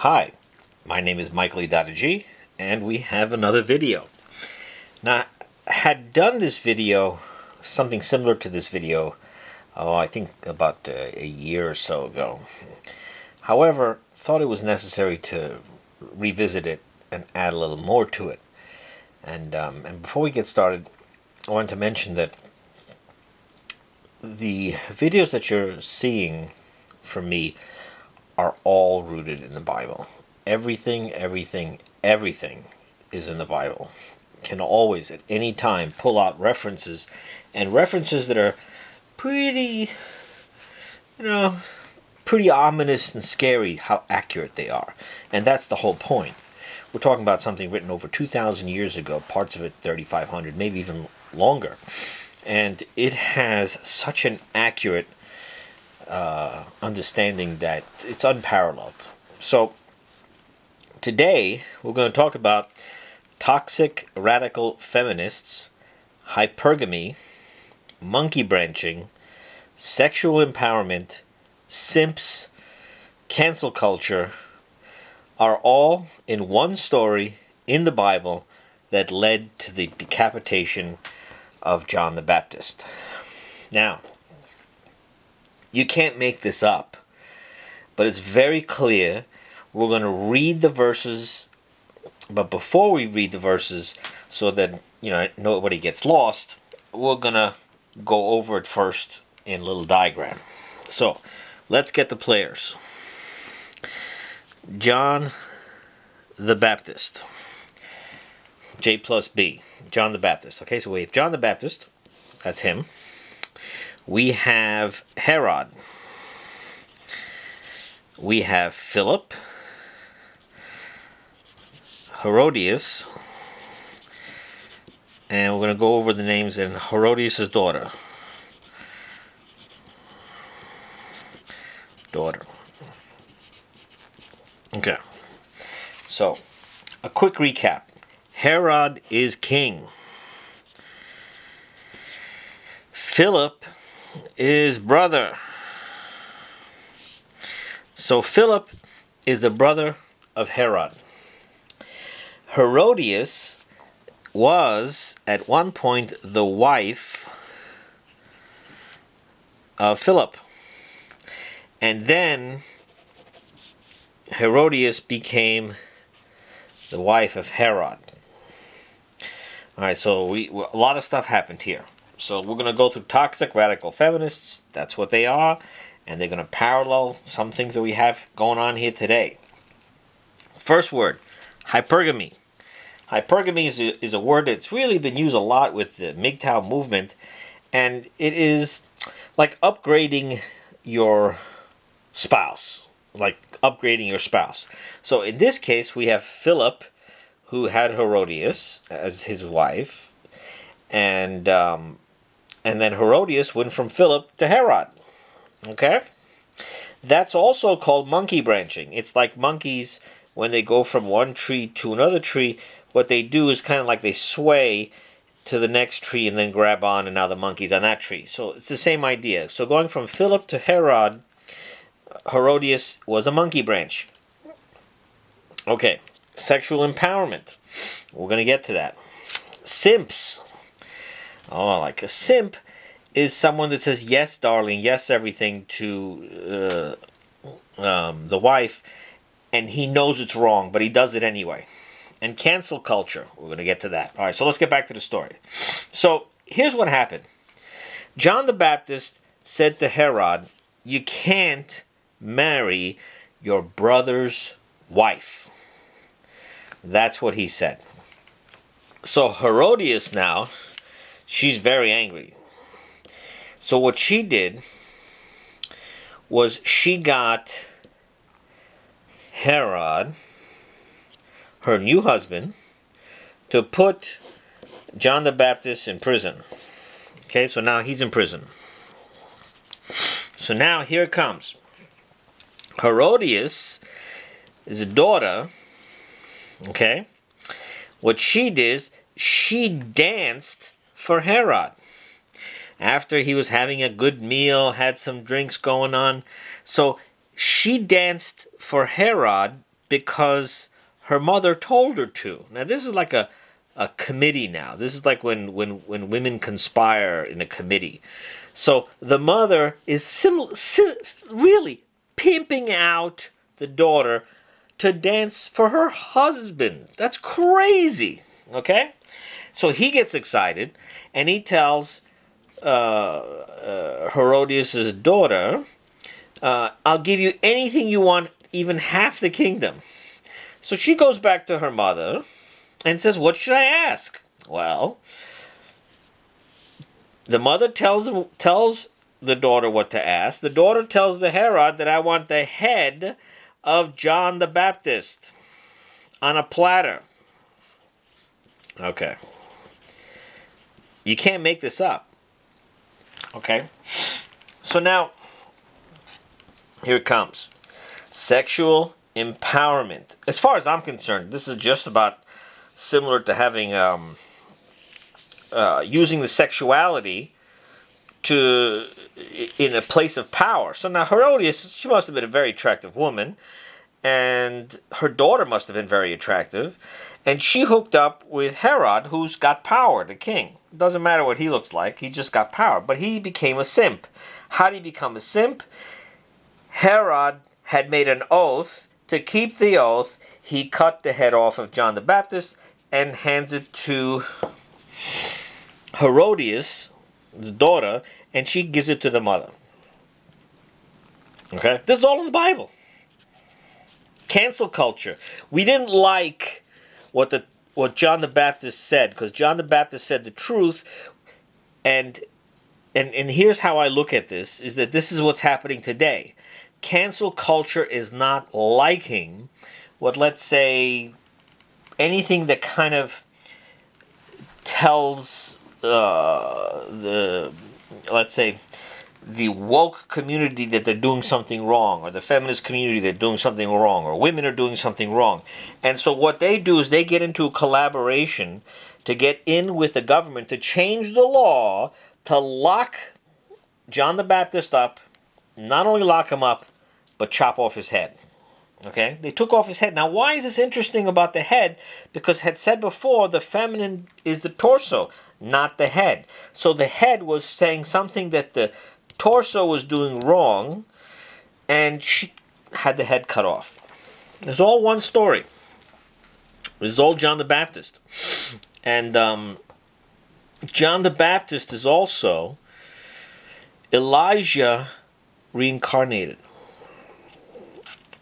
Hi, my name is Michael G, and we have another video. Now, I had done this video, something similar to this video, I think about a year or so ago. However, thought it was necessary to revisit it and add a little more to it. And before we get started, I wanted to mention that the videos that you're seeing from me are all rooted in the Bible. Everything is in the Bible. Can always, at any time, pull out references, and references that are pretty, pretty ominous and scary how accurate they are. And that's the whole point. We're talking about something written over 2,000 years ago, parts of it 3,500, maybe even longer. And it has such an accurate understanding that it's unparalleled. So today we're going to talk about toxic radical feminists, hypergamy, monkey branching, sexual empowerment, simps, cancel culture, are all in one story in the Bible that led to the decapitation of John the Baptist. Now, you can't make this up, but it's very clear. We're going to read the verses, but before we read the verses, so that nobody gets lost, we're going to go over it first in a little diagram. So, let's get the players. John the Baptist. J plus B. John the Baptist. Okay, so we have John the Baptist. That's him. We have Herod. We have Philip. Herodias. And we're going to go over the names and Herodias' daughter. Okay. So, a quick recap. Herod is king. Philip is brother. So Philip is the brother of Herod. Herodias was at one point the wife of Philip. And then Herodias became the wife of Herod. Alright, so a lot of stuff happened here. So we're going to go through toxic radical feminists. That's what they are. And they're going to parallel some things that we have going on here today. First word, hypergamy. Hypergamy is a word that's really been used a lot with the MGTOW movement. And it is like upgrading your spouse. So in this case, we have Philip, who had Herodias as his wife. And then Herodias went from Philip to Herod. Okay? That's also called monkey branching. It's like monkeys, when they go from one tree to another tree, what they do is kind of like they sway to the next tree and then grab on, and now the monkey's on that tree. So it's the same idea. So going from Philip to Herod, Herodias was a monkey branch. Okay, sexual empowerment. We're going to get to that. Simps. Oh, like a simp is someone that says yes, darling, yes, everything to the wife, and he knows it's wrong, but he does it anyway. And cancel culture, we're going to get to that. All right, so let's get back to the story. So here's what happened. John the Baptist said to Herod, you can't marry your brother's wife. That's what he said. So Herodias now, she's very angry. So what she did was she got Herod, her new husband, to put John the Baptist in prison. Okay, so now he's in prison. So now here it comes. Herodias is a daughter. Okay, what she did, she danced for Herod. After he was having a good meal, had some drinks going on. So she danced for Herod because her mother told her to. Now this is like a committee now. This is like when women conspire in a committee. So the mother is really pimping out the daughter to dance for her husband. That's crazy. Okay? So he gets excited and he tells Herodias' daughter, I'll give you anything you want, even half the kingdom. So she goes back to her mother and says, what should I ask? Well, the mother tells the daughter what to ask. The daughter tells the Herod that I want the head of John the Baptist on a platter. Okay. You can't make this up. Okay. So now, here it comes. Sexual empowerment. As far as I'm concerned, this is just about similar to having using the sexuality in a place of power. So now Herodias, she must have been a very attractive woman, and her daughter must have been very attractive, and she hooked up with Herod, who's got power, the king. It doesn't matter what he looks like, he just got power. But he became a simp. How did he become a simp? Herod had made an oath. To keep the oath, he cut the head off of John the Baptist and hands it to Herodias, the daughter, and she gives it to the mother. Okay? This is all in the Bible. Cancel culture. We didn't like what John the Baptist said, because John the Baptist said the truth, and here's how I look at this, is that this is what's happening today. Cancel culture is not liking what, let's say, anything that kind of tells let's say, the woke community that they're doing something wrong, or the feminist community they're doing something wrong, or women are doing something wrong. And so what they do is they get into a collaboration to get in with the government to change the law to lock John the Baptist up, not only lock him up, but chop off his head. Okay? They took off his head. Now, why is this interesting about the head? Because had said before, the feminine is the torso, not the head. So the head was saying something that the torso was doing wrong, and she had the head cut off. It's all one story. This is all John the Baptist. And John the Baptist is also Elijah reincarnated.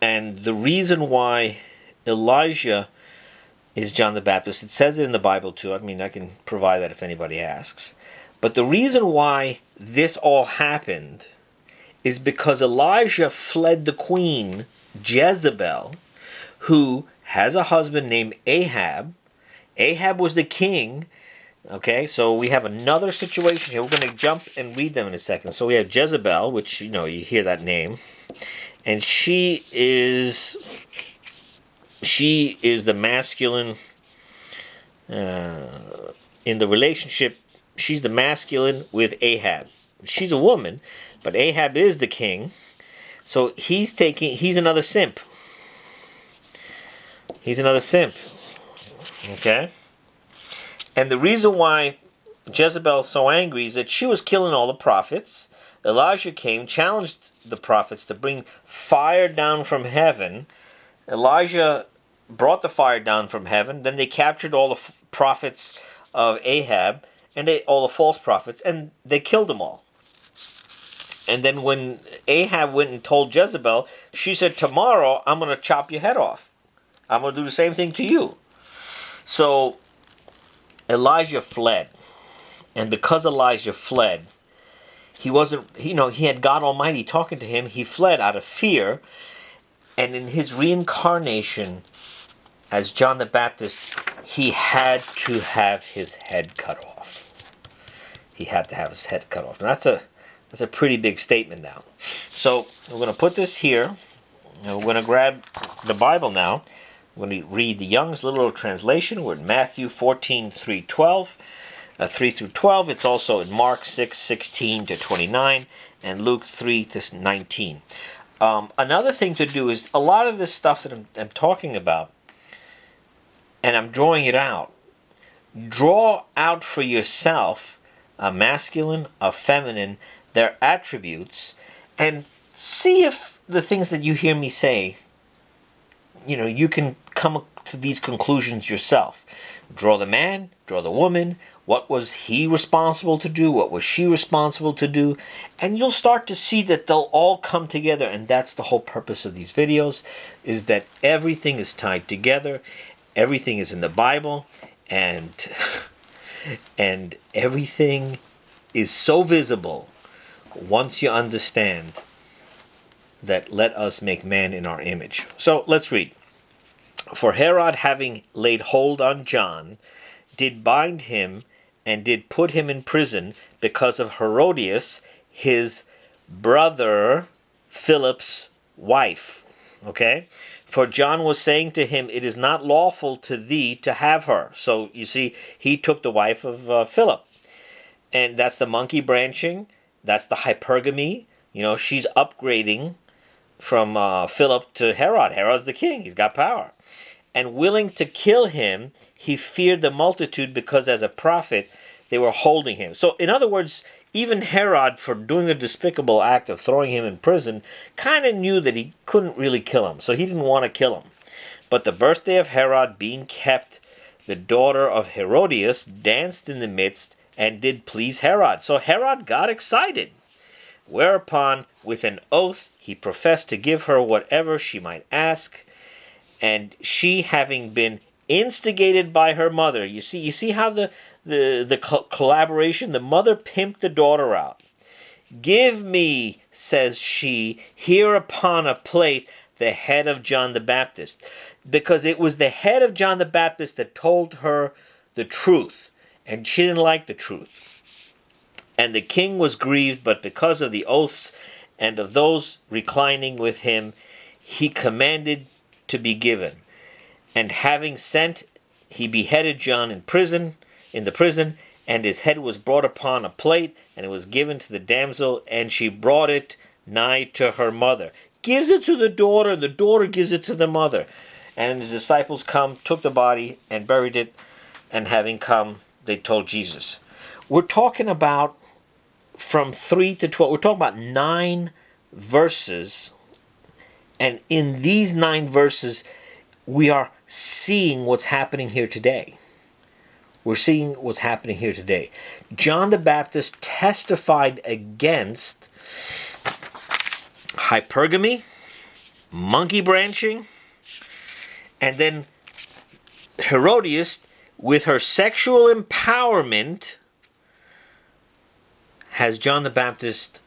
And the reason why Elijah is John the Baptist, it says it in the Bible too. I mean, I can provide that if anybody asks. But the reason why this all happened is because Elijah fled the queen, Jezebel, who has a husband named Ahab. Ahab was the king. Okay, so we have another situation here. We're going to jump and read them in a second. So we have Jezebel, which, you know, you hear that name. And she is the masculine in the relationship. She's the masculine with Ahab. She's a woman, but Ahab is the king. So he's another simp. He's another simp. Okay? And the reason why Jezebel is so angry is that she was killing all the prophets. Elijah came, challenged the prophets to bring fire down from heaven. Elijah brought the fire down from heaven. Then they captured all the prophets of Ahab, and all the false prophets, and they killed them all. And then when Ahab went and told Jezebel, she said, tomorrow I'm going to chop your head off. I'm going to do the same thing to you. So Elijah fled. And because Elijah fled, he had God Almighty talking to him. He fled out of fear. And in his reincarnation as John the Baptist, he had to have his head cut off. He had to have his head cut off. And that's a pretty big statement now. So we're going to put this here. And we're going to grab the Bible now. We're going to read the Young's Literal Translation. We're in Matthew 14, 3 through 12. It's also in Mark 6, 16 to 29, and Luke 3 to 19. Another thing to do is a lot of this stuff that I'm talking about, and I'm drawing it out. Draw out for yourself a masculine, a feminine, their attributes, and see if the things that you hear me say, you can come to these conclusions yourself. Draw the man, draw the woman. What was he responsible to do? What was she responsible to do? And you'll start to see that they'll all come together. And that's the whole purpose of these videos, is that everything is tied together. Everything is in the Bible. And everything is so visible once you understand that let us make man in our image. So let's read. For Herod, having laid hold on John, did bind him and did put him in prison because of Herodias, his brother Philip's wife. Okay? For John was saying to him, it is not lawful to thee to have her. So you see, he took the wife of Philip. And that's the monkey branching. That's the hypergamy. She's upgrading from Philip to Herod. Herod's the king. He's got power. And willing to kill him, he feared the multitude because as a prophet they were holding him. So in other words, even Herod, for doing a despicable act of throwing him in prison, kind of knew that he couldn't really kill him. So he didn't want to kill him. But the birthday of Herod being kept, the daughter of Herodias danced in the midst and did please Herod. So Herod got excited. Whereupon, with an oath, he professed to give her whatever she might ask. And she, having been instigated by her mother, you see how the collaboration, the mother pimped the daughter out. Give me, says she, here upon a plate the head of John the Baptist. Because it was the head of John the Baptist that told her the truth. And she didn't like the truth. And the king was grieved, but because of the oaths and of those reclining with him, he commanded to be given. And having sent, he beheaded John in the prison, and his head was brought upon a plate, and it was given to the damsel, and she brought it nigh to her mother. Gives it to the daughter, and the daughter gives it to the mother. And his disciples come, took the body, and buried it, and having come, they told Jesus. We're talking about from 3 to 12. We're talking about 9 verses. And in these 9 verses, we are seeing what's happening here today. We're seeing what's happening here today. John the Baptist testified against hypergamy, monkey branching, and then Herodias, with her sexual empowerment, has John the Baptist,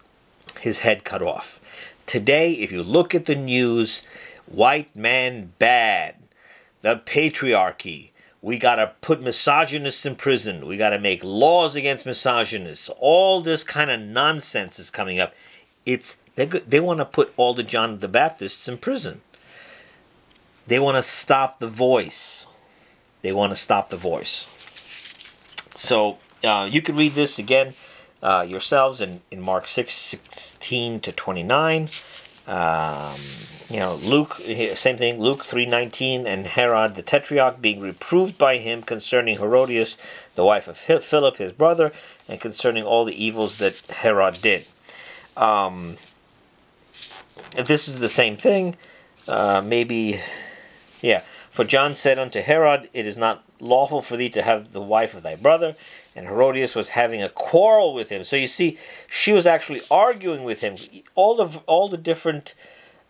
his head cut off. Today, if you look at the news, white man bad, the patriarchy, we got to put misogynists in prison, we got to make laws against misogynists, all this kind of nonsense is coming up. They want to put all the John the Baptists in prison. They want to stop the voice. They want to stop the voice. So you can read this again yourselves in Mark 6:16 to 29. Luke, same thing, Luke 3:19, and Herod the Tetrarch being reproved by him concerning Herodias, the wife of Philip, his brother, and concerning all the evils that Herod did. This is the same thing. For John said unto Herod, it is not lawful for thee to have the wife of thy brother. And Herodias was having a quarrel with him. So you see, she was actually arguing with him. All the different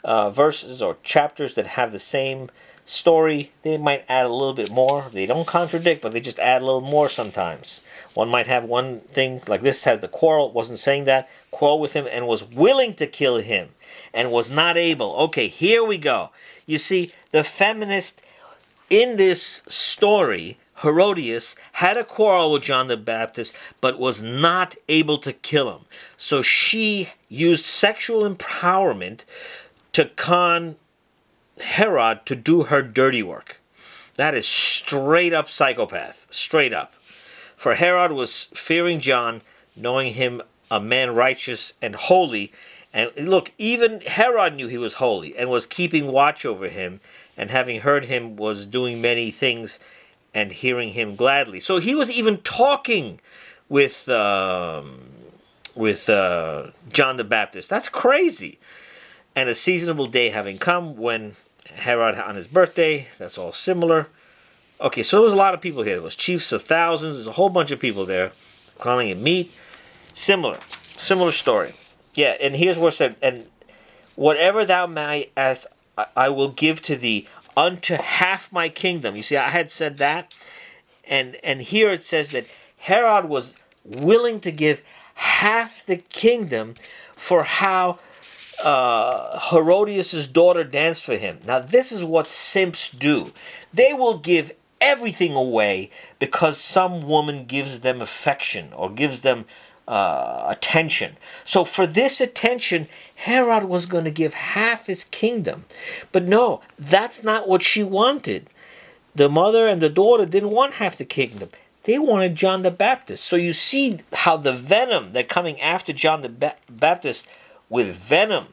verses or chapters that have the same story, they might add a little bit more. They don't contradict, but they just add a little more sometimes. One might have one thing, like this has the quarrel, wasn't saying that, quarrel with him, and was willing to kill him, and was not able. Okay, here we go. You see, the feminist in this story, Herodias, had a quarrel with John the Baptist, but was not able to kill him. So she used sexual empowerment to con Herod to do her dirty work. That is straight up psychopath. Straight up. For Herod was fearing John, knowing him a man righteous and holy, And look, even Herod knew he was holy and was keeping watch over him, and having heard him was doing many things and hearing him gladly. So he was even talking with John the Baptist. That's crazy. And a seasonable day having come when Herod on his birthday, that's all similar. Okay, so there was a lot of people here. There was chiefs of thousands. There's a whole bunch of people there calling it meat. Similar story. Yeah, and here's what it said, and whatever thou mayest ask, I will give to thee unto half my kingdom. You see, I had said that, and here it says that Herod was willing to give half the kingdom for how Herodias' daughter danced for him. Now, this is what simps do. They will give everything away because some woman gives them affection or gives them attention. So for this attention, Herod was going to give half his kingdom. But no, that's not what she wanted. The mother and the daughter didn't want half the kingdom. They wanted John the Baptist. So you see how the venom, they're coming after John the Baptist with venom.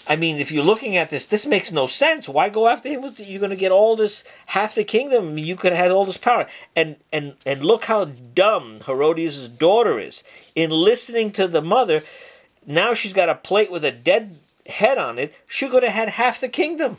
I mean, if you're looking at this, this makes no sense. Why go after him? You're going to get all this, half the kingdom. You could have had all this power. And look how dumb Herodias' daughter is. In listening to the mother, now she's got a plate with a dead head on it. She could have had half the kingdom.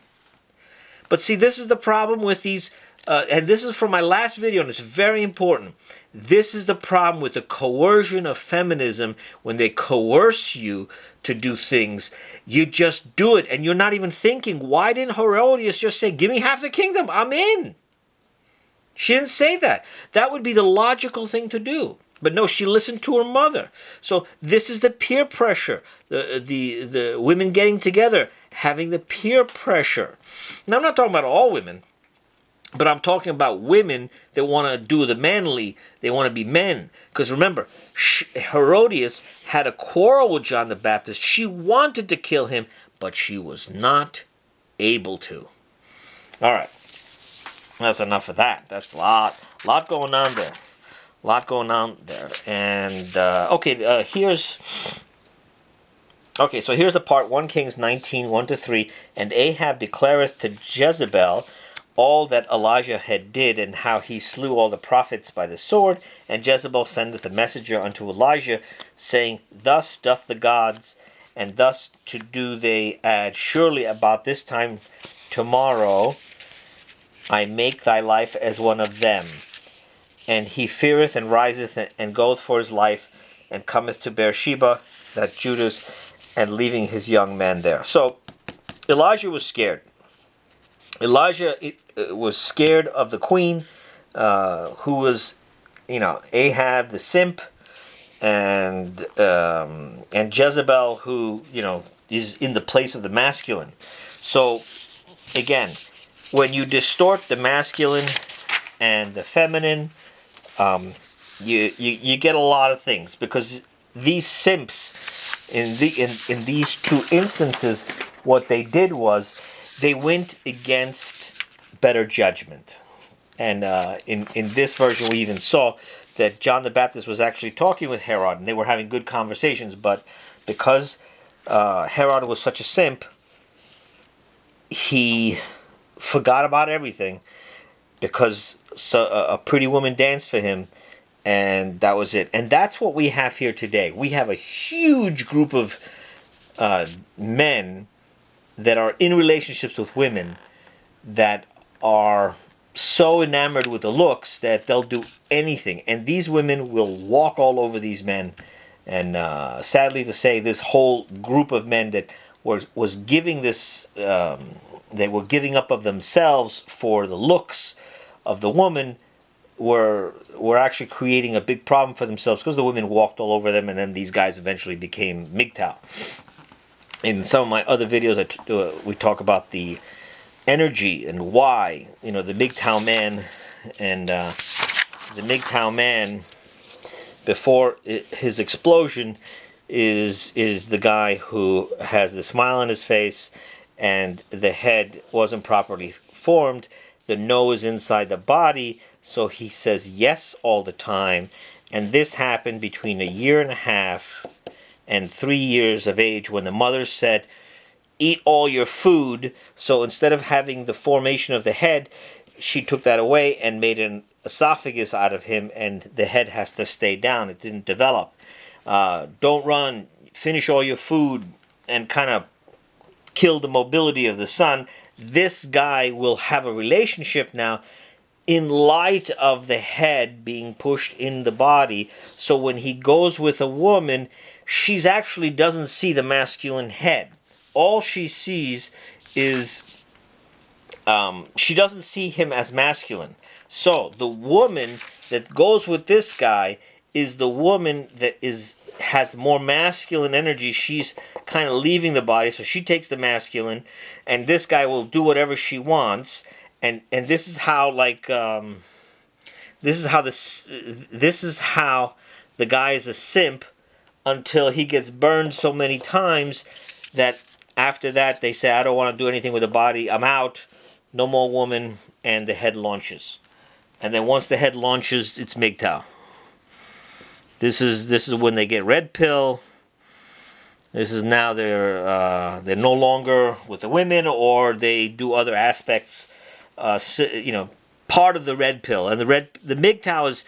But see, this is the problem with these, and this is from my last video, and it's very important. This is the problem with the coercion of feminism. When they coerce you to do things, you just do it, and you're not even thinking, why didn't Herodias just say, give me half the kingdom, I'm in? She didn't say that. That would be the logical thing to do. But no, she listened to her mother. So this is the peer pressure. The women getting together, having the peer pressure. Now, I'm not talking about all women, but I'm talking about women that want to do the manly. They want to be men. Because remember, Herodias had a quarrel with John the Baptist. She wanted to kill him, but she was not able to. All right. That's enough of that. That's a lot going on there. A lot going on there. And, so here's the part, 1 Kings 19, 1-3. And Ahab declareth to Jezebel all that Elijah had did, and how he slew all the prophets by the sword. And Jezebel sendeth a messenger unto Elijah, saying, Thus doth the gods, and thus to do they add. Surely about this time tomorrow I make thy life as one of them. And he feareth and riseth and goeth for his life, and cometh to Beersheba, that Judas, and leaving his young man there. So Elijah was scared. Elijah was scared of the queen, who was, Ahab the simp, and Jezebel, who, is in the place of the masculine. So again, when you distort the masculine and the feminine, you get a lot of things, because these simps in these two instances, what they did was they went against better judgment. And in this version, we even saw that John the Baptist was actually talking with Herod, and they were having good conversations. But because Herod was such a simp, he forgot about everything, because a pretty woman danced for him, and that was it. And that's what we have here today. We have a huge group of men that are in relationships with women that are so enamored with the looks that they'll do anything. And these women will walk all over these men. And sadly to say, this whole group of men that was giving this, they were giving up of themselves for the looks of the woman, were actually creating a big problem for themselves, because the women walked all over them, and then these guys eventually became MGTOW. In some of my other videos, we talk about the energy and why, the MGTOW man, and the MGTOW man before his explosion is the guy who has the smile on his face, and the head wasn't properly formed, the nose inside the body, so he says yes all the time. And this happened between 1.5 years and 3 years of age when the mother said, eat all your food. So instead of having the formation of the head, she took that away and made an esophagus out of him, and the head has to stay down. It didn't develop. Don't run, finish all your food, and kind of kill the mobility of the son. This guy will have a relationship now in light of the head being pushed in the body. So when he goes with a woman, she's actually doesn't see the masculine head. All she sees is she doesn't see him as masculine. So the woman that goes with this guy is the woman that has more masculine energy. She's kind of leaving the body, so she takes the masculine, and this guy will do whatever she wants. And this is how this is how the guy is a simp until he gets burned so many times that after that they say, I don't want to do anything with the body, I'm out, no more woman, and the head launches. And then once the head launches, it's MGTOW. This is when they get red pill. This is now they're no longer with the women, or they do other aspects, part of the red pill. And the MGTOW is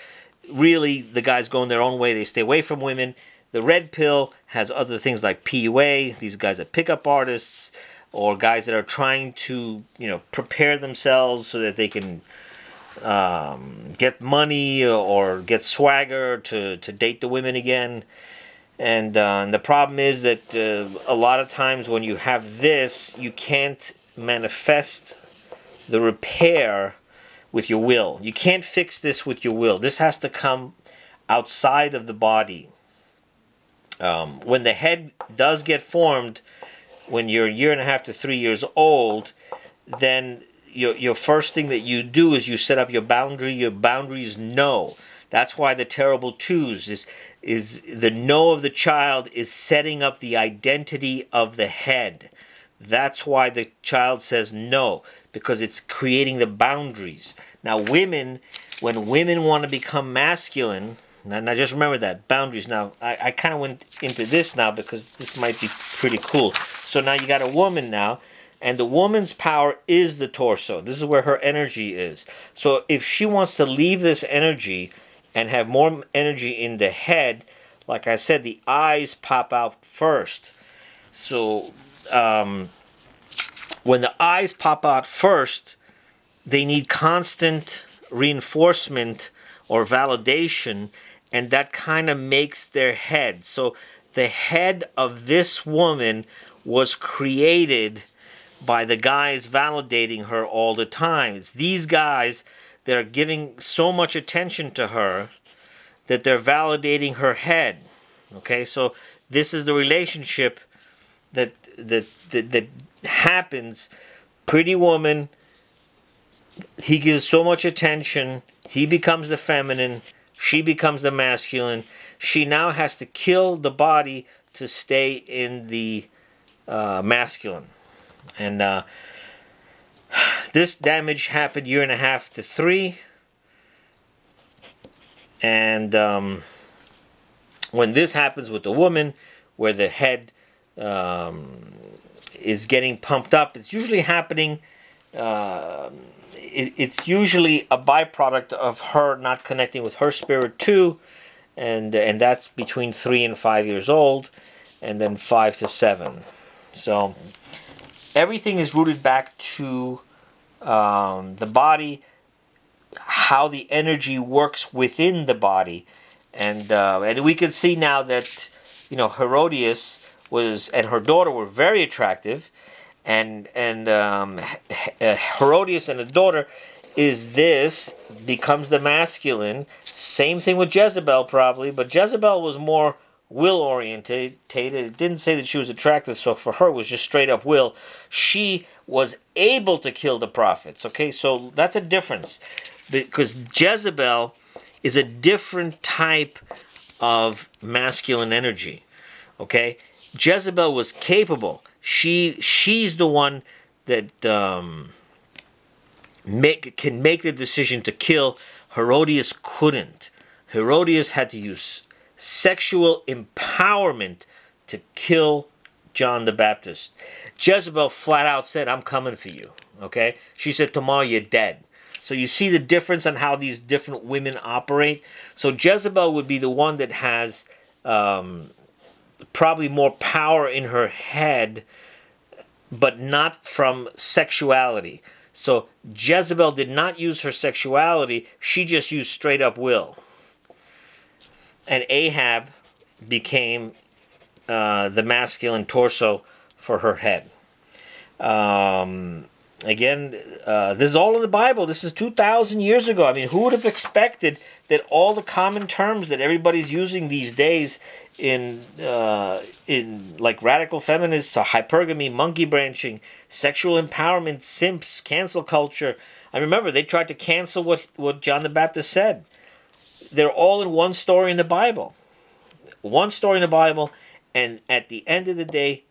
really the guys going their own way. They stay away from women. The red pill has other things like PUA. These guys are pickup artists, or guys that are trying to prepare themselves so that they can get money or get swagger to date the women again. And the problem is that a lot of times when you have this, you can't manifest the repair with your will. You can't fix this with your will. This has to come outside of the body. When the head does get formed, when you're 1.5 to 3 years old, then your first thing that you do is you set up your boundary. Your boundary is no. That's why the terrible twos is the no of the child is setting up the identity of the head. That's why the child says no, because it's creating the boundaries. Now women, when women want to become masculine, now just remember that, boundaries. Now, I kind of went into this now because this might be pretty cool. So now you got a woman now, and the woman's power is the torso. This is where her energy is. So if she wants to leave this energy and have more energy in the head, like I said, the eyes pop out first. So when the eyes pop out first, they need constant reinforcement or validation, and that kind of makes their head. So the head of this woman was created by the guys validating her all the time. It's these guys that are giving so much attention to her that they're validating her head. Okay, so this is the relationship that happens. Pretty woman, he gives so much attention, he becomes the feminine, she becomes the masculine. She now has to kill the body to stay in the masculine. And this damage happened 1.5 to 3. And when this happens with the woman, where the head is getting pumped up, it's usually happening. It's usually a byproduct of her not connecting with her spirit too, and that's between 3 and 5 years old, and then 5 to 7. So everything is rooted back to the body, how the energy works within the body, and we can see now that Herodias and her daughter were very attractive, and Herodias and the daughter becomes the masculine. Same thing with Jezebel probably, but Jezebel was more will oriented. It didn't say that she was attractive, so for her it was just straight up will. She was able to kill the prophets. Okay, so that's a difference, because Jezebel is a different type of masculine energy. Okay, Jezebel was capable. She's the one that can make the decision to kill. Herodias couldn't. Herodias had to use sexual empowerment to kill John the Baptist. Jezebel flat out said, I'm coming for you. Okay? She said, tomorrow you're dead. So you see the difference on how these different women operate. So Jezebel would be the one that has probably more power in her head, but not from sexuality. So Jezebel did not use her sexuality. She just used straight up will. And Ahab became the masculine torso for her head. Again, this is all in the Bible. This is 2,000 years ago. I mean, who would have expected that all the common terms that everybody's using these days in like radical feminists, hypergamy, monkey branching, sexual empowerment, simps, cancel culture. I remember they tried to cancel what John the Baptist said. They're all in one story in the Bible. One story in the Bible, and at the end of the day,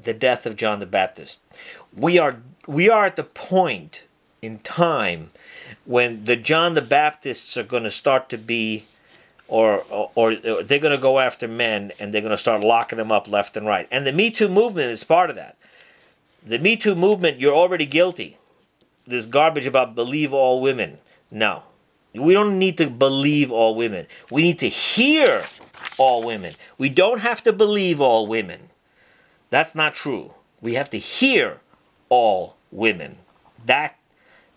the death of John the Baptist. We are at the point in time when the John the Baptists are going to start to be, or they're going to go after men, and they're going to start locking them up left and right. And the Me Too movement is part of that. The Me Too movement, you're already guilty. This garbage about believe all women. No. We don't need to believe all women. We need to hear all women. We don't have to believe all women. That's not true. We have to hear all women. That,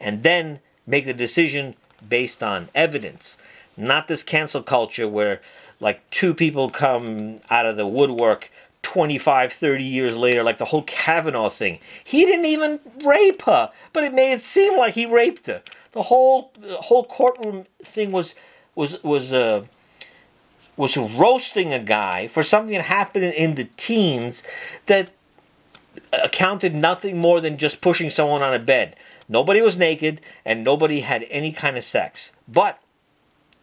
and then make the decision based on evidence. Not this cancel culture where like two people come out of the woodwork 25, 30 years later, like the whole Kavanaugh thing. He didn't even rape her, but it made it seem like he raped her. The whole courtroom thing was roasting a guy for something that happened in the teens that accounted nothing more than just pushing someone on a bed. Nobody was naked and nobody had any kind of sex. But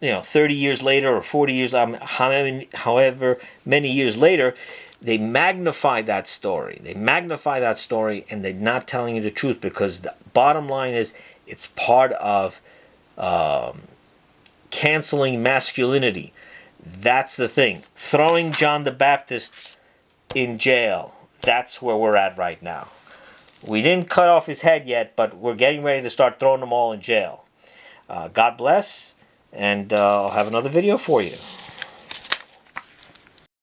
30 years later or 40 years, however many years later, they magnify that story. They magnify that story, and they're not telling you the truth, because the bottom line is it's part of canceling masculinity. That's the thing. Throwing John the Baptist in jail. That's where we're at right now. We didn't cut off his head yet, but we're getting ready to start throwing them all in jail. God bless, and I'll have another video for you.